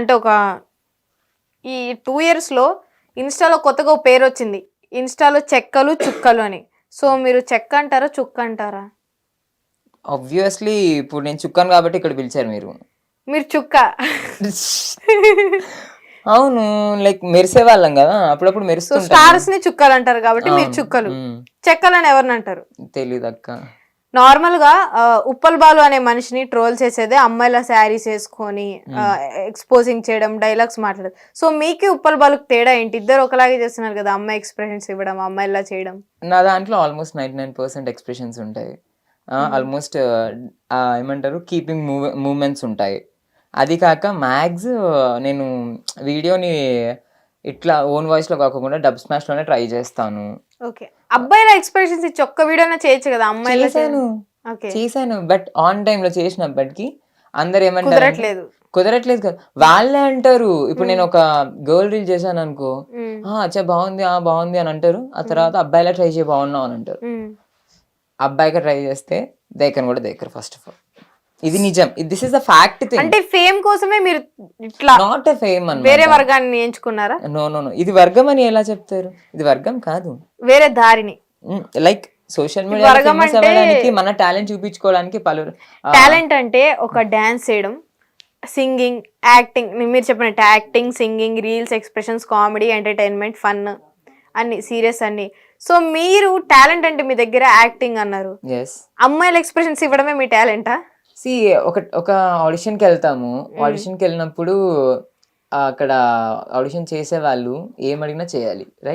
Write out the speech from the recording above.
అంటే ఒక ఈ 2 ఇయర్స్లో ఇన్స్టాలో కొత్తగా ఒక పేరు వచ్చింది, ఇన్స్టాలో చెక్కలు చుక్కలు అని. సో మీరు చెక్క అంటారా, చుక్క అంటారా? ఆబ్వియస్లీ ఇప్పుడు నేను చుక్కాను కాబట్టి ఇక్కడ పిలిచారు మీరు. మీరు చుక్క. అవును, లైక్ మెరిసే వాళ్ళం కదా, అప్పుడప్పుడు సో మెరుస్తుంటాం. స్టార్స్ ని చుక్కలు అంటారు కాబట్టి మీరు అవును. చుక్కలు. చెక్కలని ఎవరిని అంటారు? తెలీదు అక్క. నార్మల్ గా ఉప్పల్ బాలు అనే మనిషిని ట్రోల్ చేసేదే అమ్మాయిల శారీస్ వేసుకొని ఎక్స్పోజింగ్ చేయడం, డైలాగ్స్ మాట్లాడడం. సో మీకు ఉప్పల్ బాలుకి తేడా ఏంటి? ఇద్దరు ఒకలాగే చేస్తున్నారు కదా, అమ్మాయి ఎక్స్ప్రెషన్స్ ఇవ్వడం, అమ్మాయిలా చేయడం. నా దాంట్లో ఆల్మోస్ట్ 99% ఎక్స్ప్రెషన్స్ ఉంటాయి. ఆల్మోస్ట్ ఏమంటారు, కీపింగ్ మూమెంట్స్ ఉంటాయి. అది కాక మ్యాక్స్ నేను వీడియోని ఇట్లా ఓన్ వాయిస్ లో కాకుండా డబ్ స్మాష్ లోనే ట్రై చేస్తాను. ఓకే, అబ్బాయిల ఎక్స్ప్రెషన్స్ ఇచ్చి ఒక్క వీడియోనే చేయొచ్చు కదా, అమ్మాయిల చేశాను. బట్ ఆన్ టైమ్ లో చేసినప్పటికీ అందరు ఏమంటారు, కుదరట్లేదు కదా వాళ్ళే అంటారు. ఇప్పుడు నేను ఒక గర్ల్ రీల్ చేశాను అనుకో, అచ్చా బాగుంది బాగుంది అని అంటారు. ఆ తర్వాత అబ్బాయిలా ట్రై చేయ బాగున్నావు అని అంటారు. అబ్బాయిగా ట్రై చేస్తే దేకను కూడా దేకరు. ఫస్ట్ ఆఫ్ ఆల్ ఇది నిజం, this is the fact thing. అంటే ఫేమ్ కోసమే మీరు ఇట్లా నాట్ ఎ ఫేమ్ అని వేరే వర్గాన్ని ఎంచుకున్నారా? నో నో నో, ఇది వర్గం అని ఎలా చెప్తారు? ఇది వర్గం కాదు, వేరే దారిని. లైక్ సోషల్ మీడియా ఫేమస్ అవ్వడానికి, మన టాలెంట్ చూపించుకోవడానికి పలువురు. టాలెంట్ అంటే ఒక డాన్స్ చేయడం, సింగింగ్, యాక్టింగ్, మీరు చెప్పినట్టు acting, singing, reels, expressions, comedy, entertainment, fun అన్ని, సీరియస్ అన్ని. సో మీరు టాలెంట్ అంటే మీ దగ్గర యాక్టింగ్ అన్నారు, అమ్మాయిల ఎక్స్ప్రెషన్స్ ఇవ్వడమే మీ టాలెంటా? సి ఒక ఆడిషన్కి వెళ్తాము, ఆడిషన్కి వెళ్ళినప్పుడు అక్కడ ఆడిషన్ చేసే వాళ్ళు ఏం అడిగినా చేయాలి, రైట్?